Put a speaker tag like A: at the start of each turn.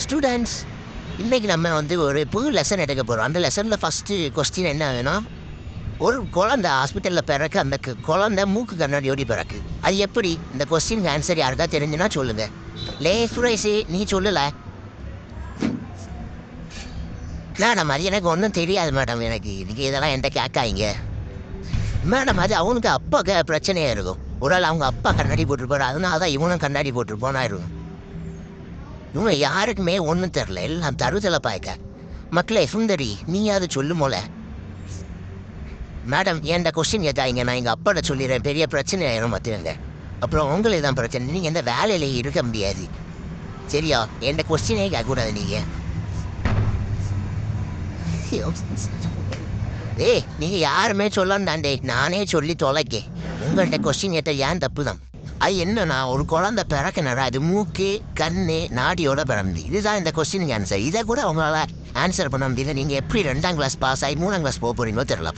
A: Students, இன்றைக்கி நம்ம ஒரு புது லெசன் எடுக்க போகிறோம். அந்த லெசனில் ஃபஸ்ட்டு கொஸ்டின் என்ன வேணும்? ஒரு குழந்தை ஹாஸ்பிட்டலில் பிறக்க அந்த குழந்தை மூக்கு கண்ணாடியோடி பிறக்கு. அது எப்படி? இந்த கொஸ்டின் ஆன்சர் யாருக்கா தெரிஞ்சுன்னா சொல்லுங்கள். சுரேஷ், நீ சொல்லல. மேடம், அது எனக்கு ஒன்றும் தெரியாது மேடம். எனக்கு இதெல்லாம் என்கிட்ட கேட்காங்க மேடம். அது அவனுக்கு அப்பாவுக்கு பிரச்சனையாக இருக்கும். ஒரு ஆள் அவங்க அப்பா கண்ணாடி போட்டிருப்பாரு, அதனால தான் இவனும் கண்ணாடி போட்டிருப்போனா இருக்கும். இவங்க யாருக்குமே ஒன்றும் தெரில, எல்லாம் தருதலை பாய்க்க. மக்களே, சுந்தரி நீயாவது சொல்லும் போல. மேடம், என்கிட்ட கொஸ்டின் கேட்டாங்க, நான் எங்கள் அப்பாட்ட சொல்லிடுறேன், பெரிய பிரச்சனை ஆயிரும் பார்த்துங்க. அப்புறம் உங்களுக்கு தான் பிரச்சனை, நீங்கள் எந்த வேலையிலேயே இருக்க முடியாது. சரியா? என்கிட்ட கொஸ்டினே கேட்கக்கூடாது நீங்கள். நீங்கள் யாருமே சொல்லண்டாண்டே, நானே சொல்லி தொலைக்கே. உங்கள்கிட்ட கொஸ்டின் கேட்ட ஏன் தப்பு தான். அது என்னன்னா, ஒரு குழந்தை பிறக்கணுறா, அது மூக்கு கண்ணு நாடியோட பிறந்து. இதுதான் இந்த கொஸ்டினுக்கு ஆன்சர். இதை கூட அவங்களால ஆன்சர் பண்ண முடியல. நீங்கள் எப்படி 2ஆம் கிளாஸ் பாஸ் ஆகி 3ஆம் கிளாஸ் போக போகிறீங்களோ தெரியல.